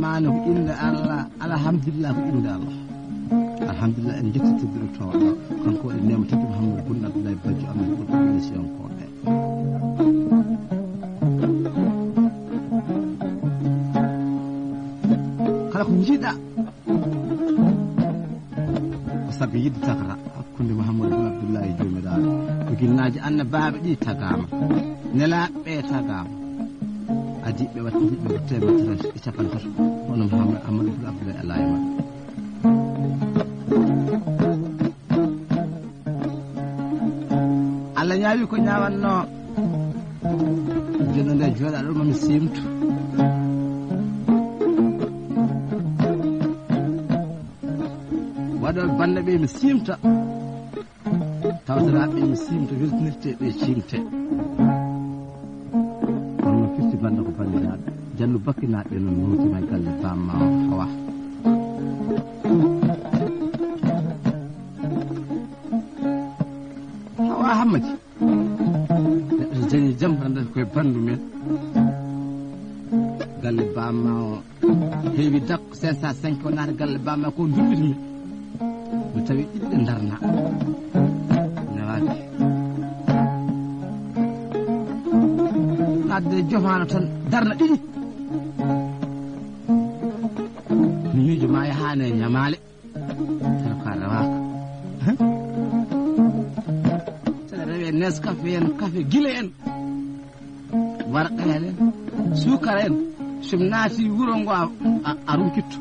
الرحمن إن الله الحمد لله إن الله الحمد لله إن جت تدري توا كان كل النعمة تجيب محمد بن عبد الله بجي أمر بن نسيان كونه خلاص نجدا سبيد تقرأ كل محمد بن عبد الله يجوم دار وقلنا أن باب دي تقام نلا بيت تقام أدي بوتي بترش إتفنتر ونم محمد بن عبد الله اللايما Allah ñaawi ko ñaawanno jonde jooɗa ɗo mami simtu waɗo bande ɓe mi simta tawtiraɓe mi simta weltinirte ɓe cimte ɗum firti bande ko bandiraɓe jallu bakkinaɓe noon nuutima e galle bamma hawa Hamadi neɗɗo dañi jam andata koye bandu men galle bamma o heewi dakko 505 o naata galle bamma ko duɓɓiti min mi tawi ɗiɗɗe darna newaki adde jofano tan darna ɗiɗi mi miijo ma yahane ñamale tan ko rewaka Nescafe en café gile en warqele sukara en sum naati wuro ngo a rumkitto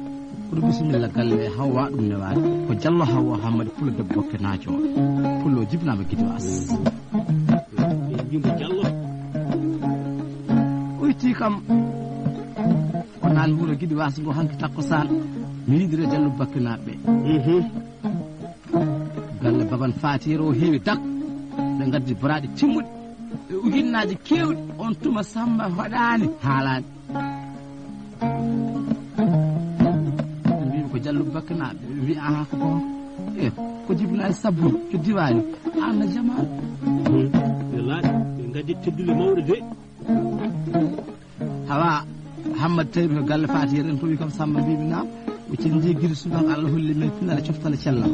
ko bismillah galle hawa ɗum ne waade ko jallo hawa Hamadi pulo debbo bokke naajo pulo jibnama gidi was jimbo jallo uyti kam o naan wuro gidi was ngo hanki takkusaan mi yidire jallo bakkinaɓe galle baban fatiro o heewi dak ɓe gaddi baraɗe timmuɗe e ujunnaji kewɗi on tuma Samba hoɗani haalani mbimi ko Jallo bakkanaɓe ɓe mbi aha ko gonga e ko jibinaji sabbude to diwani anna jamal wallahi ɓe gaddi teddule mawɗo de hawa Hammad tawi ko galle fati yeɗen to wi kam Samba mbimi nam o cendi guiri sunan Allah holli men finale coftale cellam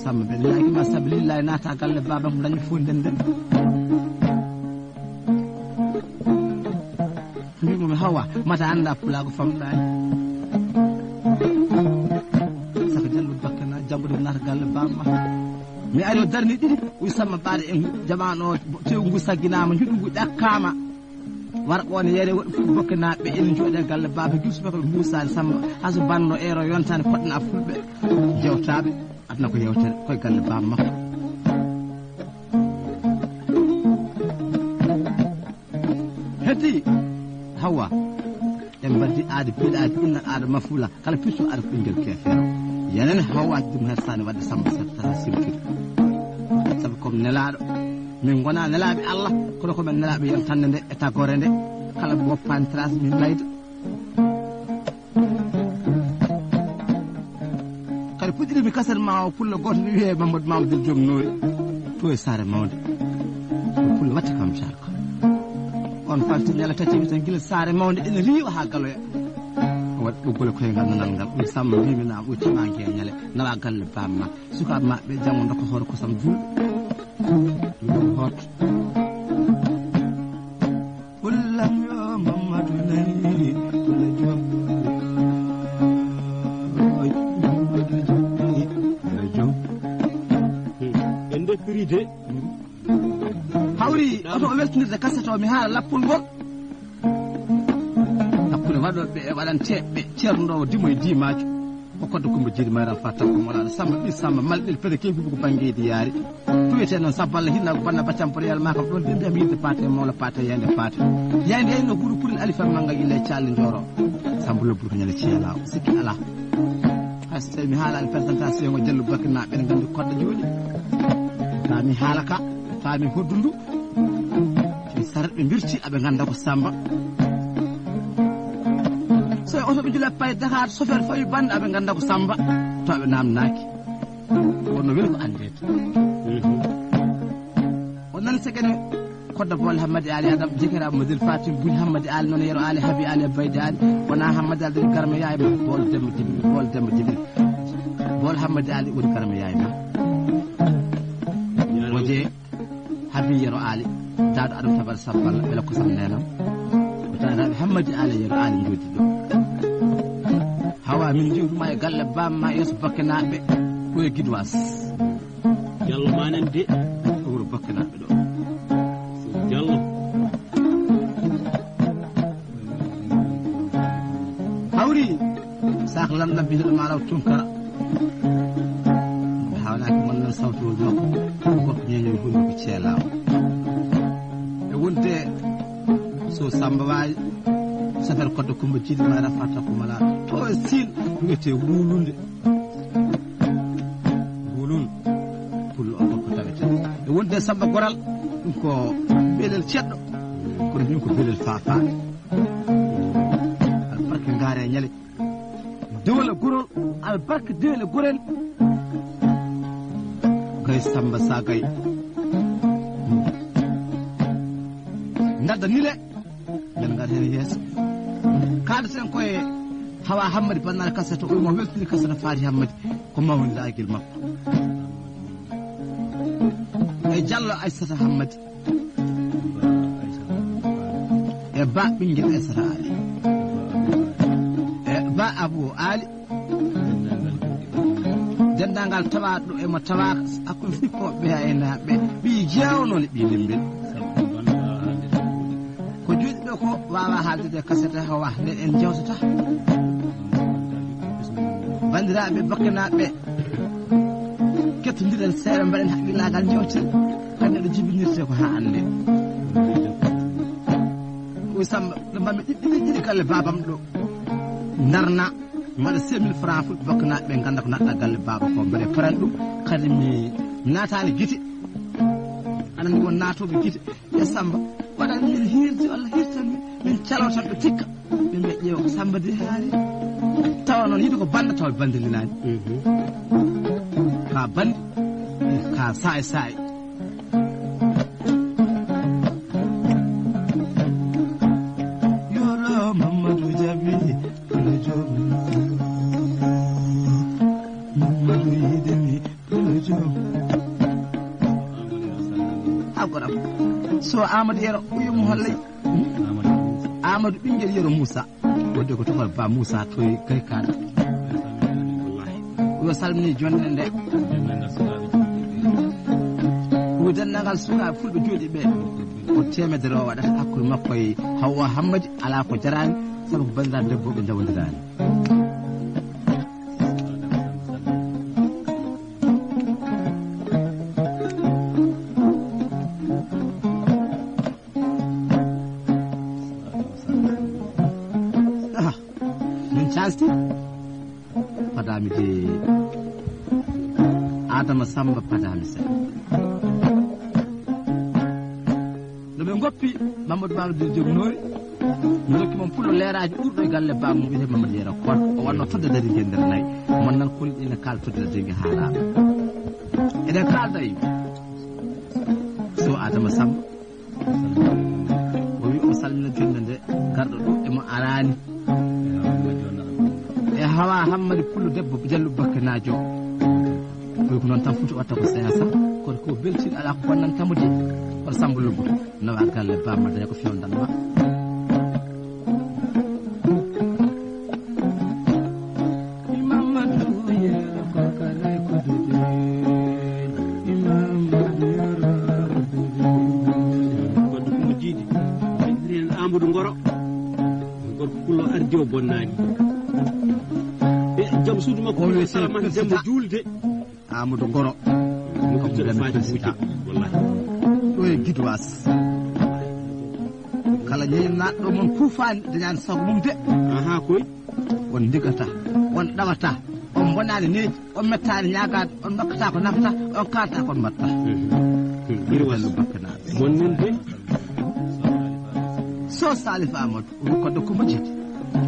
Samba ɓe laakima sabilillahi naata galle babam dañi fof ndenden mbimomi Hawa mata anda pulago famɗani saka Jallo bakkana jaggude naata galle bamma mi ari o darni ɗiɗi wi Samba ɓaɗe en jamano tew ngu sagginama juɗu ngu ƴakkama warqone yere woɗɗo fuɗ bakkanaɓe ene jooɗe galle baba jusubaka musani Samba haso banno ero yontani poɗɗana fulɓe jewtaɓe adna ko yewtere koye galle bam makko heddi Hawa en baddi aade biɗaade innal aada mafula kala pirtu aada ɓinguel kefeero yenen Hawaji ɗum hersani wadde Samba sattata simtude saabu comme nelaɗo min gona nelaɓe Allah kono komin nelaɓe yontande nde e tagore nde kala ɓe woppani trace min layda kadi puɗɗirimi kaset ma o pullo goto ne wiye Mamadou Mamadou Diom Noy to e saare mawde pullo watte kam jarko on falti ñala tati tan gila saare mawde ene riiwa ha galoya o waɗi ɓoggole koyngal nanal ngal ɗum Samba mbimi nam ɓoy timanke e ñale nawa galle bamma sukaɓe maɓe jango dokka hoore kosam julɓe ɗum hoto pullam yo Mamadou nani pulla Diom hawri oto o weltinirde kaset o mi haala lappol ngol hakkude waɗoɓe e waɗanteɓe ceernoɗo dimo e dimajo o kodde Coumba Djily mayran fatta ko walaɗo Samba ɓi Samba malɗel fede kefi ko banggueji yaari tuyete noon Samba Allah hinna ko banna baccam pour yal ma kam ɗon de mbiyam yidde paate mawla paate yande paate yande yayno ɓuuri pulel alifan manga yille calli joro Samba lobburu ko ñande ceelaw sikki ala hayso tawi mi haalani présentation o Jallo bakkanaɓe ene gandi kodde jooɗi mi haala ka faami hoddundu mi sarɗe mbirti aɓe ganda ko Samba so oto ɓe jula paye Dakar chauffeur fawi bande aɓe ganda ko Samba to aɓe namnaki wonno weli ko andede o nani segene ko kodda bol Hammadi Ali Adam jikira Modil Fatim Bul Hammadi Ali non yero Ali Habi Ali Baydi Ali wana Hammadi Ali garme yaay bol dem jibril bol Hammadi Ali woni garme yaay waje Habi yero Ali daado adam tabar sabbal bela ko sam nenam tana Hammadi Ali yero Ali jodi do hawa min jiwdu ma e galle bamma yeso bakkanaɓe koye Guidoise Diallo manen de wuro bakkanaɓe ɗo Diallo hawri sak lamɗam biteɗo malaw tunkara hawnaki man non sawtoji makko ko ñeñoy hunduko ceelawo e wonde so Samba wawi safere kodde Coumba Djily ma rafata ko mala to e sin wiyete wulunde pullo o ko tawete e wonde Samba goral ɗum ko belel ceɗɗo kono min ko belel fafaɓe albarka ngaare ñale dewle gurol albarka dewle gurel kay Samba sagay gadda nile men gada hen yeeso kaldaten koye Hawa Hammadi bannare kasete o mo weltini kasete faati Hammadi ko mawni laagel makko e Diallo Aissata Hammadi e ba ɓinguel Aissata Ali e ba Abou Ali dendagal tawaɗo emo tawaka hakkude fippoɓe ha e naɓe ɓi jeewnone ɓi lembel ko juuɗi ɗo ko wawa haaldede kasete Hawa nden en jewtata bandiraɓe bakkanaɓe kettodiren seeɗa mbaɗen haqqillagal jewten kadi ɗo jibinirte ko ha ande o Samba ɗo mbami ɗiɗi galle babam ɗo darna mbaɗa 5000 francs fulɓe bakkanaɓe ganda ko naɗɗa galle baba ko mbeɗe paran ɗum kadi mi natani guite anan won natoɓe guite e Samba waɗan min hirde walla hirtan min calotan ɓe tikka min ɓe ƴeewa ko Samba de haali tawa noon yiɗi ko banda tawa bandilinani ka bandi ka saay saay yoro Mamadou Jabi pele jomi Mamadou yidemi pele jomi agoram so Amadou yero uyumu hollay Amadou ɓinguel yero Moussa wodde ko tokol ba Moussa toye kay kaɗa yo salmini jonde nde o dendagal sukaɓe fulɓe jooɗi ɓe o temedere o waɗata hakkude makko e Hawa Hammadi ala ko jarani sabu ko bandiraɓe debbo ɓe jawodirani min casdi padami de Adama Samba padami sen no ɓe goppi Mamadou Mamadou jognori mi rokki mon pullo leeraji ɓurɗo e galle bamum wiyete Mamadou Yero Kon o wanno todde dari gue nder nayyi mon nan kolliɗi ene kaala todde dari gue haalaɓe eɗen kalda yimɓe so Adama Samba o wi o salmina jonde nde garɗo ɗo emo arani e Hawa Hammadi pullo debbo Diallo bakkanajo koy ko noon tan foti watta ko seyasa kono ko beltiɗo ala ko bonnantamo de kono Samba lobbuto nawa galle bamma daña ko fewdanma Amadou Ngoro gorko pullo ardi o bonnani e jaam suudu makko o salaman Demba Julde Amadou Ngoro ko faati fuuti wallahi ɗo e Guidoise kala ñeñnaɗo mon fufani dañani sago mum de aha koy on diggata on ɗawata on bonani neeji on mettani ñagade on dokkata ko nafata on kalta kon mbatta Guidoise bakkanaɓe mon nen de so Salif Amadou o kodde Coumba Djily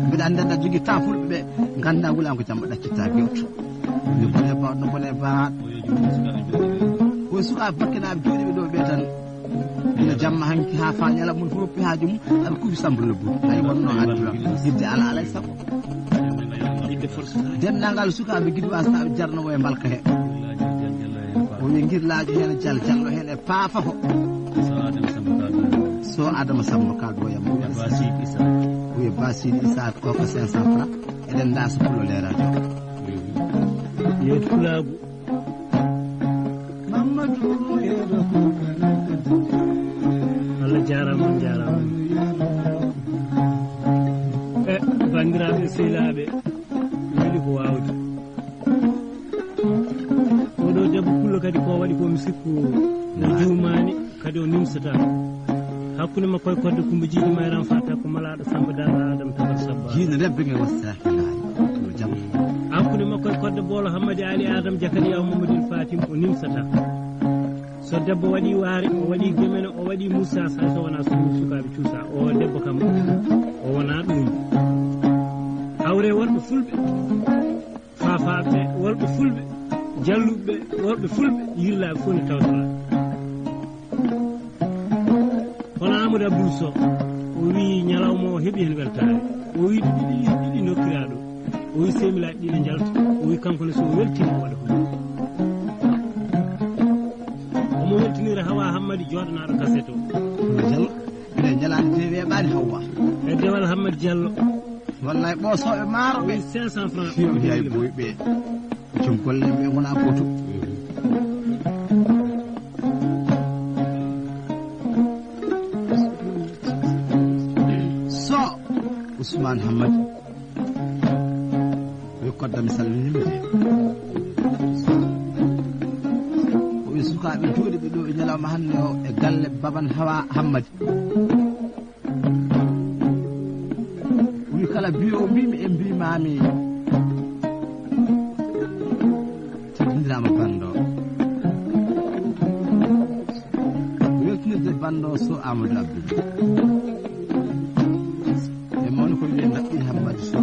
mbiɗa andi anda jogui temps fulɓe ɓe ganda wulanko jamma ɗaccitta gewto no bone ba no bone ba o sukaɓe bakkanaɓe jooɗiɓe ɗo ɓe tan ina jamma hanki ha fa nyala mun fof haaji mum aɓe kufi sambul no buri ay wonno adduwa yidde ala alay sago dennagal sukaɓe guiɗi wasaɓe jarnowo e mbalka he o wi guirlajo hen jal jallo hen e paafa ko so adama samba kalɗo yam o wiye basidi isa ko 500 francs eɗen dasa pullo lerajo yo tulagu mamadou eɗo Allah jarama e bandiraɓe sehilaɓe weeli ko wawde oɗo debbo pullo kadi ko waɗi komi sikku no jumani kadi o nimsata hakkude makko e kodde Coumba Djidy Mayran Fata ko malaɗo Samba Dara Adama Tabar Sabba jiino rebbege wassaki laari jam hakkude makko e kodde Bolo Hammadi Ali Adama Jakariya Mamadou Fatim o nimsata so debbo waɗi waare o waɗi gemene o waɗi Moussa sa so wona sukaɓe cuusa o debbo kam o wona ɗum hawre worɓe fulɓe fafaɓe worɓe fulɓe jalluɓe worɓe fulɓe yillaɓe fof ne tawtora kono Amadou Abdoul Sow o wi ñalawma o heeɓi hen weltare o wi ɗiɗi nokkira ɗo o wi semilaji ɗi ne jalta o wi kankone so weltima o waɗa ko omo weltinira Hawa Hammadi joɗanaɗo kaset o Diallo ɓe jalade de weeɓani Hawwa e dewal Hammadi Diallo wallay ɓoosoɓe maaro ɓe 500 francs fiwde hay boy ɓe joom golle ɓe wona goto so Ousmane Hammadi wi koddami salminima de o wi sukaɓe jooɗiɓe ɗo e ñalawma hannde o e galle baban Hawa Hammadi wi kala biyo mbimi e mbimami tedindirama bando weltinirde bando so Amadou Abdoul e mawni ko wiye naɓɓi Hammadi so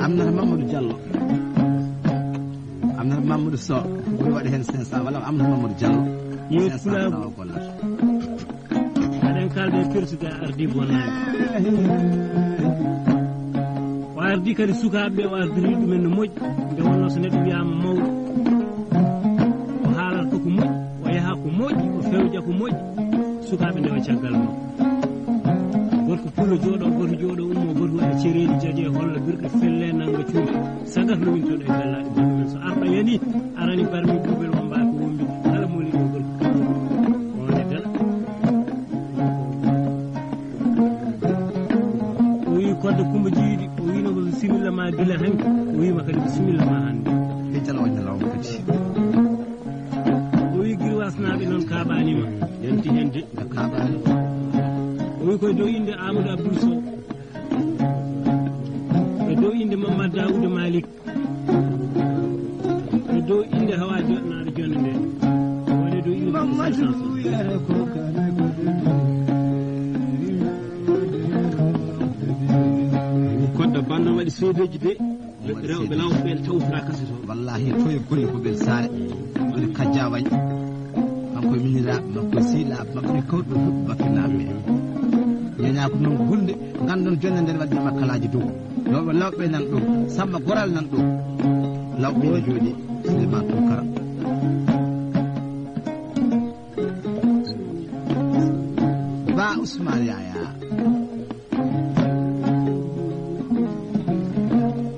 amnata Mamadou Diallo amnata Mamadou So ɓuri waɗi hen 500 walla amnata Mamadou Diallo 500 tawa gollata aɗen kalde pertude ardi bonnani o ardi kadi sukaɓeɓe o ardiri ɗumen no moƴƴi nde wonno so neɗɗo wiyama mawɗo o haalata ko moƴƴi o yaaha ko moƴƴi o fewja ko moƴƴi sukaɓe ndewa caggal mum gorko pullo jooɗo goto jooɗo ummo goto waɗa cereji jaje holla birɗe felle nangga cuuɗi sagat lowintoɗo e gallaɗe baɗumen so arɗo yani arani barmi ɓuɓel womba ko wombi kala moli ɗo gorko one dal o wi kodde Coumba Djidy o wino ko bisimilla ma gila hanki o wima kadi bisimilla ma hande e jalawo ñalawma kadi o wi girwasnaɓe noon kaɓanima yanti hen de nde kaɓani o wi koye dow inde Amadou Abdoul Sow e dow inde Mamadou Daoud Malick e dow inde Hawa joɗanaɗo jonde nde wone dow inde kodda banda waɗi seedeji de rewɓe lawɓe ɓe tawtora kaset o wallahi toye golli ko ɓel saare woni kajja wañ kankoye miniraɓe makkoye siilaɓe makkoye kawɗo huɓɓe bakkinaɓe ñaña ko noon hulde gandon jonde nden waɗi makkalaji dow rewɓe lawɓe nan ɗo Samba Goral nan ɗo lawɓe ne jooɗi Souleymane Tounkara ba Ousmane Yaya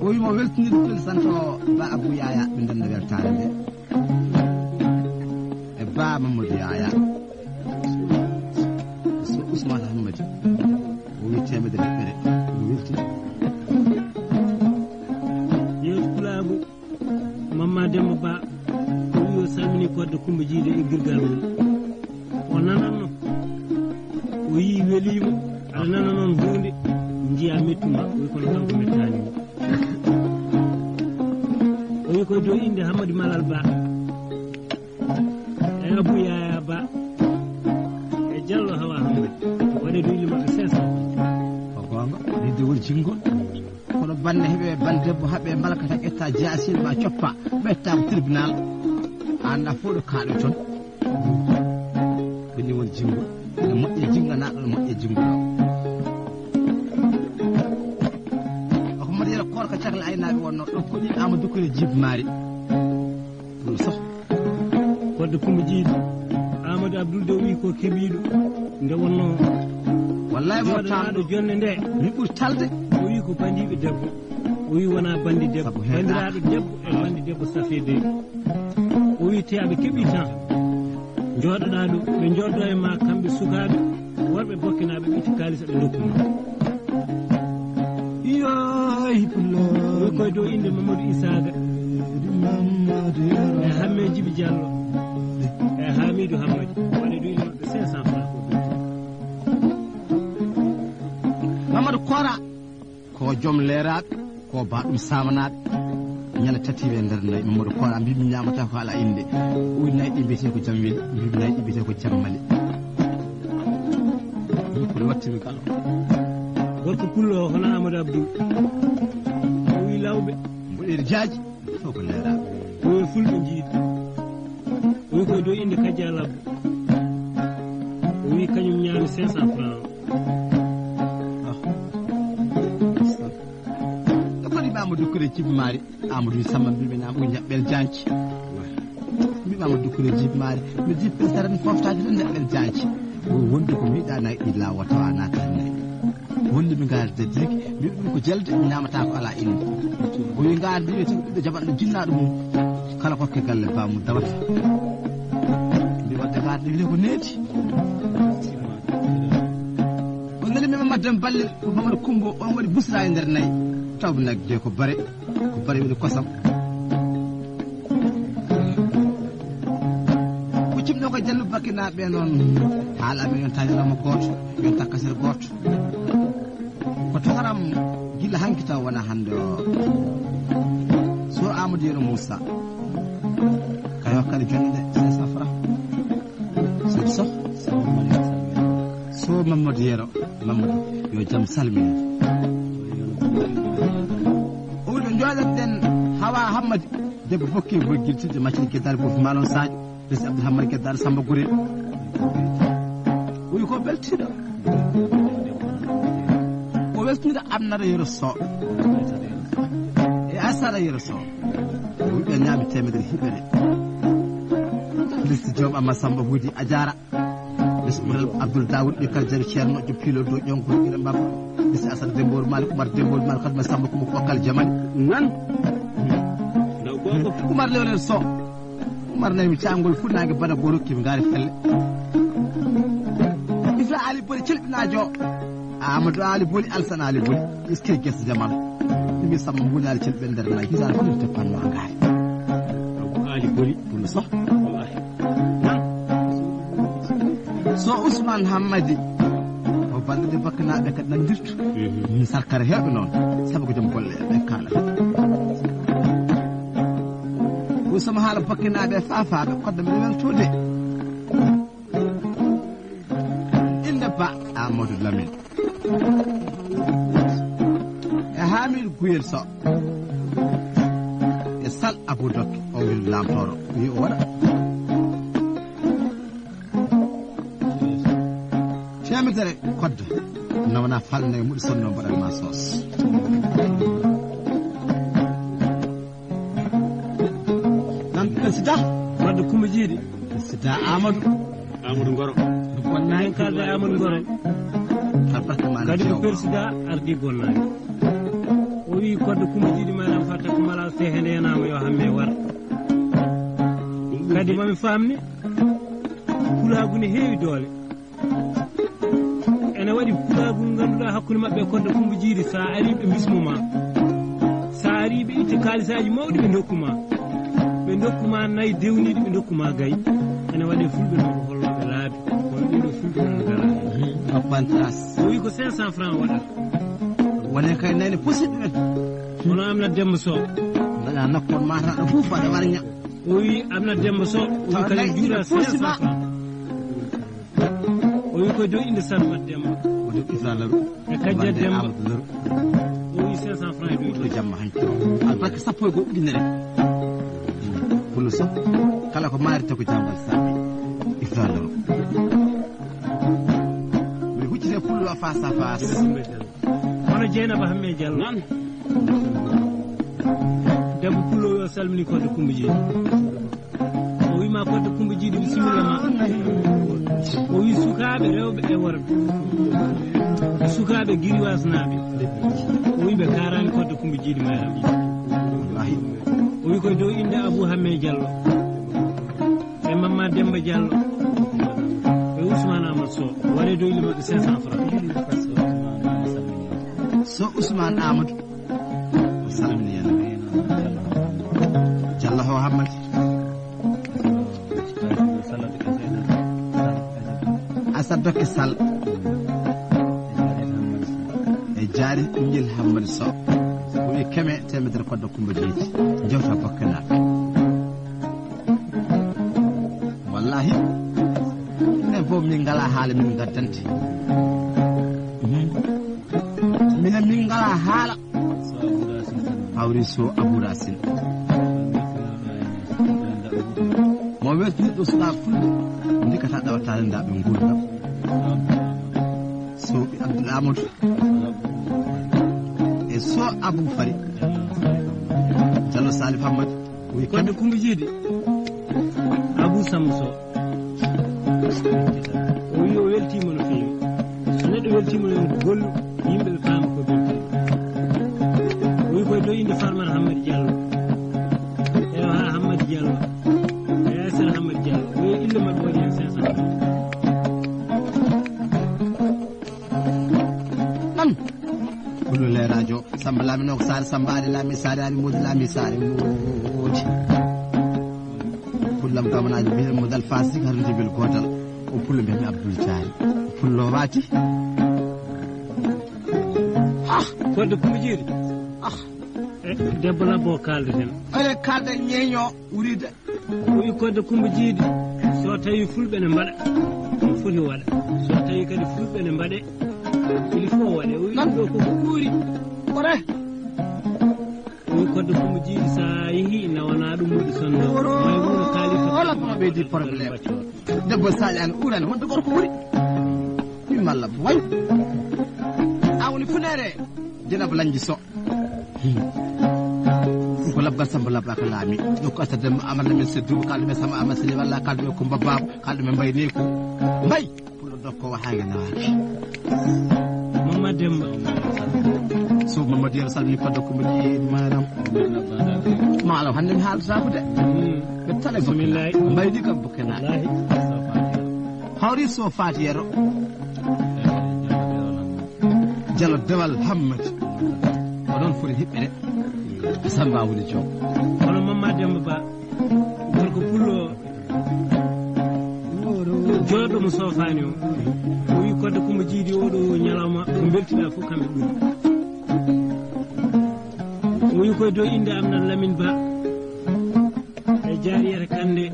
o wimo weltinirde pel santo ba Abou Yaya ɓe ndenno weltare nde e ba Mamadou Yaya so Ousmane Hammadi o wi temedere feere o weltini yeeso pulagu Mamma Demba Ba o wi o salmini kodde Coumba Djidy e girgal mum o nananno o yi welima aɗa nana noon hunde jiiya mettuma o wi kono kanko mettanimo o wi koye dow inde Hammadou Malal Ba e Abou Yaya Ba e Diallo Hawa Hammadi waɗe dow inde maɓɓe 500 ko gonga yidde woni jingol kono banne heɓe ban debbo haɓe mbalkata ƴetta jasil ma coppa ɓetta ko tribunal anda fof ɗo kaaɗo toon bini won jingo ne moƴƴe jinga na ɗon moƴƴe jingo o ko madira korka cakla aynaaɓe wonno ɗo ko ɗi Amadou Kouré Djib Mari ɗum soh kodde kumba jiiɗi Amadou Abdoul Dow wi ko keɓiɗo nde wonno wallahi mo joɗanaɗo jonde nde mi ɓuri talde o wi ko bandiɓe debbo o wi wona bandi debbo bandiraɗo debbo e bandi debbo safede o wi teyaɓe keeɓi tan jooɗoɗa ɗo ɓe jooɗo e ma kamɓe sukaɓe worɓe bokkinaɓe ɓitti kalisa ɓe dokkuma yoy wi koye dow inde Mamadou Isaga e Hamme Djibi Diallo e Hamidou Hammadi waɗe ɗo inde maɓɓe 500 francs Mamadou Kora ko joom leeraɓe ko ba ɗum samanaɓe ñande tatiɓe nder nayi Mamadou Kora mbimi ñamata ko ala inde o nayi ɗi mbiyete ko jam weli mbimi nayi ɗi mbiyete ko jammali kono wattimi kala gorko pullo hono Amadou Abdoul o wi lawɓe mboɗeeri jaaji fof ko leeraɓe o wi fulɓe jiiɗi o wi koye dow inde Kadia Labbo o wi kañum ñaami 500 francs Amadou Kouré Djib Mari Amadou Samba mbiɓe nam ɓuy ñaɓɓel janci mbiɓe Amadou Kouré Djib Mari mi ji pesaren foftaki tan ñaɓɓel janci wonde ko miɗa nayi ɗi lawa tawa natan nayi wonde mi garde diriki mbiɓe ɗum ko jelde ñamata ko ala inde o wi garde wiiyete ɓiɗɗo jaɓanɗo jinnaɗo mum kala kokke galle bamum dawata mbi wadde garde wiite ko neeti o nani mi Mamadou Balle ko Mamadou Coumbo on waɗi busra e nder nayi tawɓe nagde ko bare woni kosam ɓuccimɗo ko jallu bakkinaɓe noon haalaɓe yon tañirama goto yon takkasere goto ko tokaram gila hanki taw wona hande o so Amadou Yero Moussa ka hokkade jonde 500 francs sabi soh so Mamadou Yero Mamadou yo jaam salmini jooɗaten Hawa Hammadi debbo fokki boy guiltide maccine Gueddare Bofi Malon Sadio resi Abdou Hammadi Gueddare Samba Gourel o wi ko beltiɗo o weltiniɗo Amnara Yero Sow e Asara Yero Sow o wi ɓe ñaami temedere hiɓere liste joom Amma Samba Hudi a jara liste Ɓural Abdoul Daoud ɓe kala jari ceerno jo piilo dow ƴonkol ɓira mbabba liste Asara Dembour Malik Oumar Dembour Malik Kadma Samba Koumba Kokkal Jamani nan Oumar Leonel Sow Oumar nayi mi cangol fuɗnage bana go rokkimi ngaari felle Ifra Ali Boli celɓinajo Amadou Ali Boli Alsana Ali Boli iske guest jamanu ɗumi Samba Mbunali celɓe nder nayi hisare fof te panno a ngaari Ali Boli ɗum soh so Ousmane Hammadi o balɗe bakkanaɓe kadi nandirtu mi sarkare heɓe noon sabu ko joom golle ɓe kalata Ousama haala bakkanaɓe fafaɓe kodde mbiɗa weltude inde Ba Amadou Lamine e Hamidou Guyel Sow e Sal Abou Dokke o wil lamtoro wi o waɗa temedere kodde nawna falnayi muɗi sonno mbaɗatma sos nan président wadde Coumba Jiiɗi président Amadou Ngoro bonnani kalde Amadou Ngoro kadi ko président ardi bonnani o wi kodde Coumba Jiiɗi manam fatta ko mala sehende yanama yo hamme war kadi mami famni pulagu ne heewi doole ene waɗi pulagu ganduɗa hakkude mabɓe kodde Coumba Jiiɗi sa ari ɓe bismuma sa ari ɓe itte kalisaji mawɗi ɓe dokkuma nayi dewniɗi ɓe dokkuma gayi ene waɗe fulɓe noon holloɓe laabi kono ɗiɗo fulɓe noon gara bantras o wi ko 500 francs waɗata wone kay nayne possible en hono Amna Demba Sow daña nokkon mataɗo fof waɗa warña o wi Amna Demba Sow o wi kadi juuɗa 500 francs o wi koye dow inde Sarmat Demba o dow Ifra Laru e Kadia Demba Laru o wi 500 francs e dow jamma hanki albarka sappo e go ujunere Pullo Sow kala ko marita ko jambal saɓi dollar mi huccite pullo face à face hono Dieynaba Hamme Diallo nan debbo pullo yo salmini Kodde Coumba Djidy o wima Kodde Coumba Djidy bisimillama o wi sukaɓe rewɓe e worɓe sukaɓe guiriwasnaɓe o wi ɓe karani Kodde Coumba Djidy mayram wallahi o wi koye dow inde Abou Hamme Diallo e Mamma Demba Diallo e Ousmane Amadou Sow waɗe dow inde maɓɓe 500 francs so Ousmane Amadou o salmini en Diallo ho hammati Assa Dokke Sall e jaari ɓinguel Hammadi Sow o wi keme temedere Kodde Coumba Djidy jewta bakkanaɓe wallahi minen fof min ngala haala min gaddante minen min ngala haala hawri so Abou Racine mo weltiniɗo suka fulɓe ndikata ɗawatade ndaɓe gurdam so Abdoul Amadou e so Abou Fari Diallo Salif Hammadi wi Kodde Coumba Djidy Abou Samba Sow o wi o weltima no fewi so neɗɗo weltima noon ko gollu yimɓe ɓe paama ko beltima o wi koye dow inde Farmata Hammadi Diallo e ha Hammadi Diallo e Yassine Hammadi Diallo o wi ille maɓɓe waɗi hen 500 ɗan kullu le radio Samba Lamine ko Sare Samba Adi Lami Sare Adi Modi Lami Sare Modi pullam gamanaji bihen modal fasik harde bel gotal o pullo mbiyami Abdoul Diary pullo wati Kodde Coumba Djidy debbo labbo kalde ten ene kalde ñeño wuride o wi Kodde Coumba Djidy so tawi fulɓe ne mbaɗa no foti waɗa so tawi kadi fulɓe ne mbaɗe il faut waɗe o wi ɗo koko ɓuuri ore o wi Kodde Coumba Djidy sa yeehi nawana ɗum woɗi sonno may wuuro kaalifa wala kono ɓeydi probléme debbo saali an ɓuurani wonde gorko ɓuuri mi malla way awni funere Dieynaba Lañji Sow ko labgal Samba Labaka laami ɗo ko Assa Demba Amar Lamin Sedduɓe kalɗo ɓe Samba Amar Sali walla kalɗo ɓe Coumba Baba kalɗo ɓe Mbaye Neyko Mbaye pullo dokko wahange nawaki Mamma Demba so Mamadou Yero salmini Kodde Coumba Djidy maram maalaw hande mi haaldatako de ɓe tale bisimillahi Mbaye ɗi kam bokkenaɗe wallahi hawri so Faty Yero Diallo Dewal Hammadi oɗon foti hiɓɓere Samba Wuli Diop hono Mamma Demba Ba gorko pullo joɗɗo mo sofani o o wi Kodde Coumba Djidy oɗo ñalawma ko beltiɗa fof kamɓe ɓuuri o wi koye dow inde Amnat Lamine Ba e Jariyata Kande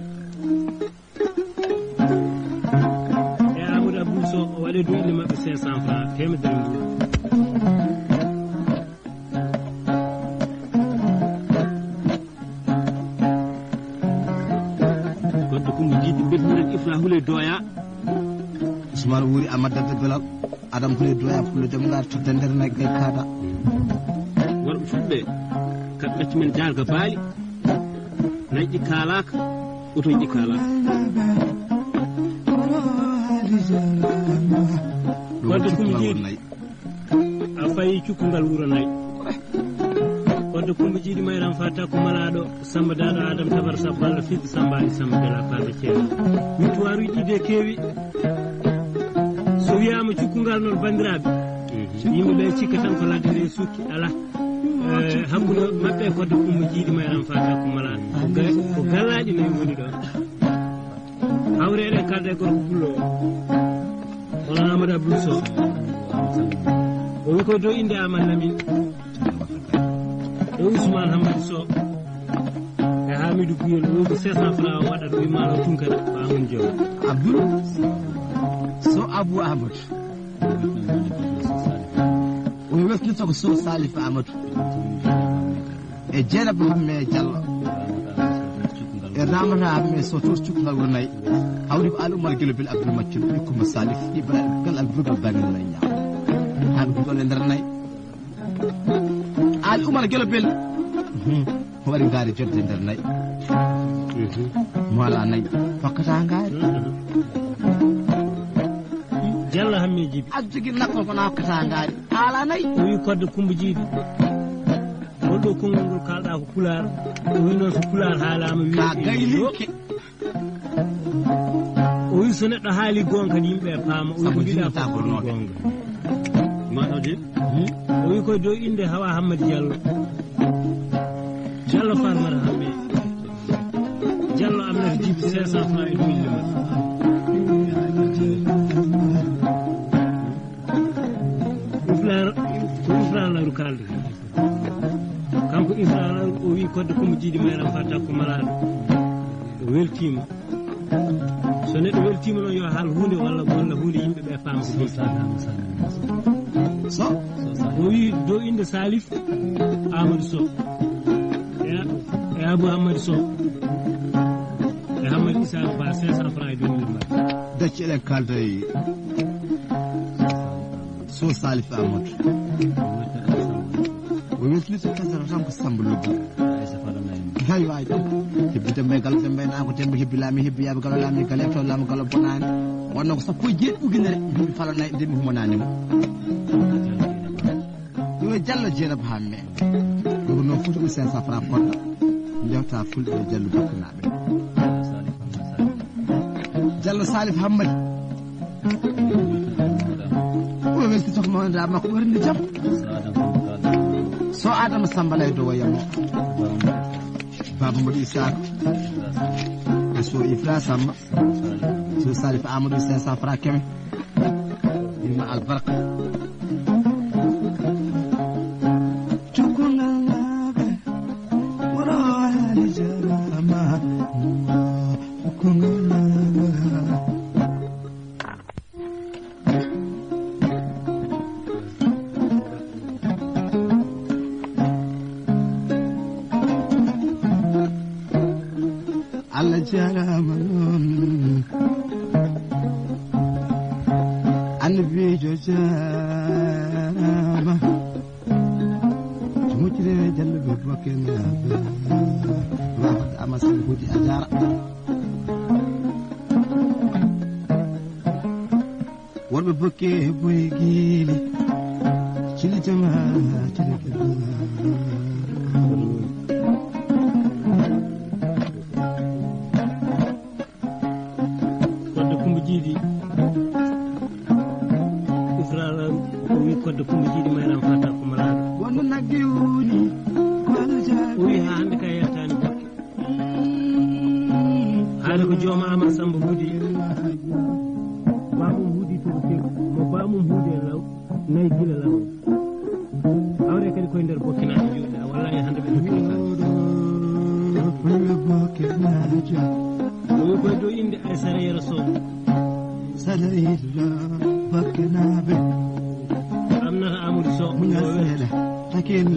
e Amadou Abdou Sow o waɗe dow inde maɓɓe 500 francs temedere nguur Kodde Coumba Djidy ɓesduɗen Ifra Houlé Doya Ousmane Wuri Amadou Belal Adam Houlé Doya pullo jom ngar todde nder nagge kaada worɓe fulɓe kamɓe ɓacci men jarga baali naƴƴi kaalaka otoji kaalaka Kodde Coumba Djidy a fayi cukkongal wuro nayyi Kodde Coumba Djidy mayram fata ko malaɗo Samba Daɗo Adam Tabar Samba Allah fidde Samba Ali Samba Bela Palde Ceerno victoire uji ɗi de keewi so wiyama cukkongal noon bandiraɓe yimɓeɓe cikka tan ko ladde nde sukki ala hakkude maɓɓe e Kodde Coumba Djidy mayram fata ko malaɗo ko gallaɗi nayi woni ɗon hawre eɗen kalda e gorko pullo o hono Amadou Abdou Sow o wi koye dow inde Amar Lamine e Ousmane Hammadi Sow e Hamidou Guyel o wi ko 500 francs o waɗat o wi maaro tunkara ko Amadou Diaw Abdoul so Abou Amadou o weltinto ko Sow Salif Amadou e Dieynaba Hamme Diallo e Ramata Hamme Sow to cukkongal wuro nayyi hawri al umar gelo bil abdul maccul ko masalif ibrahim gal al bugal bangin lay ñaaw han ko dole ndar nay al umar gelo bil wari ngari jodde ndar nay wala nay fakata ngari jalla hammi jibi ajigi nakko ko nakata ngari ala nay wi kodde kumbu jibi do kongol kalda ko pular wi non so pular haalama wi ka gaylike o wi so neddo haali gonga yimbe faama o wi ko ta ko gonga ma odi o wi ko do inde hawa Hammad Diallo Diallo farmara hambe Diallo amna jibi 500 francs et million uflar la rukalde kanko Ibrahima o wi kodde ko mo jiidi mayram fata ko malado weltima so neɗɗo weltima noon yo haal hunde walla hunde yimɓe ɓe faama ko so o wi dow inde Salif Amadou Sow e Abou Hammadi Sow e Hammadi Issa Ba 500 francs e 2000 mbaɗ dacci eɗen kalda so Salif Amadou o weltinirta kasara tan ko Samba Lobbi hay way ɗum hebbi dembe galo dembe na ko tembe hebbi laami hebbi yaɓe galo laami gale to laami galo bonani wonno ko sappo e jeeɗi ujunere yimɓe falanayi ndemi humananimo yo Diallo Dieynaba Hamme ɗum noon foti ko 500 francs poɗɗo jewta fulɓe e Diallo bakkanaɓe Diallo Salif Hammadi o weltito ko mawda makko ɓernde jaam so Adama Samba lay do wayamo Baba Modou Isaka so Ifra Samba so Salif Amadou 500 francs keme ilma albarka chukunalabe wara ali jarama chukunalabe Allah jarama annabi jo jarama mutire Diallo be bakena wa amasan hudi ajara worbe bokke boy gili cili jama cili jiidi Ifrala o wi kodde ko mo jiidi mayram fata ko malado wonno nagge woni wala jaabi o wi ha hande kay yettani bakke haala ko jooma Amadou Samba hudi bamum hudi to ko mo bamum hudi law nay gila law awre kadi koye nder bokkinaji juuɗa wallahi hande ɓe dokkina o wi koye dow inde Aissata Yero Sow salayla baknabe amnata Amadou Sow munasela taken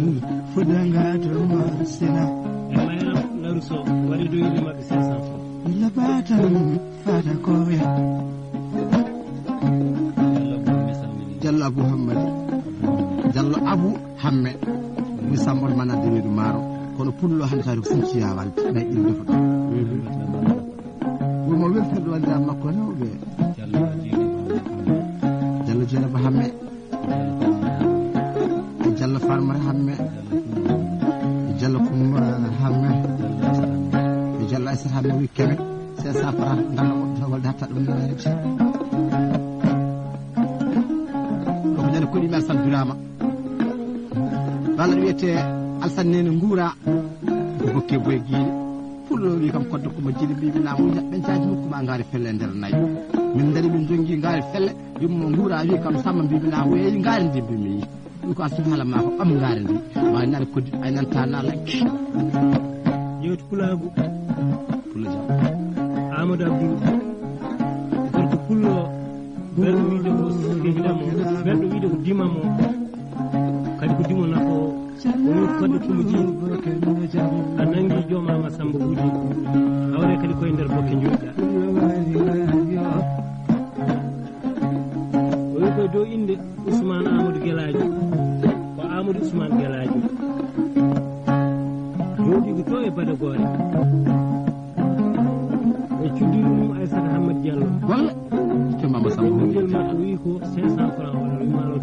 fudanga to marsina e mayram Laru Sow waɗi do yille mabɓe 500 labatan fata koya Diallo Abou Hammadi Diallo Abou Hamme mi sambon mana dewedu maro kono pullo hande tawde ko sinciya walde nay ɗin defa ɗum mo weltirɗo wanda makko nawɓe Diallo Dieynaba Hamme Diallo Farmara Hamme Diallo Coumba Hamme Diallo Aissata Hamme wi keme 500 francs ngalla woɗɗo walde hatta ɗum nawede koko ñande koɗimi Alassane Birama walla ɗo wiyete Alassane Nene Ngoura ko bokke boye guiɗe pullo wi kam kodde komo jiɗi mbimilama ɓen caji hokkuma ngaari felle e nder nayyi min dari min jongi ngaari felle yummo Ngoura wi kam Samba mbimilama o yeeyi ngaari ndi mbimi yi ɗum ko assume haala ma ko ɓam ngaari ndi wawi nane koddi ay nanta nalakki yewti pulagu pulla jam Amadou Abdou gorko pullo belɗo wiide ko hiɗamo belɗo wiide ko dimamo kadi ko dimo nako woni kodde komo jiiɗi a nangi joomama Samba huuɗi hawre kadi koye nder bokke juuɗɗa inde Ousmane Amadou Gueladio ko Amadou Ousmane Gueladio jooɗi ko to e Bada Gore e cuddiri ɗum Aissata Hamad Diallo walla to Mama Samba ngel ma wi ko 500 francs walla wi maalo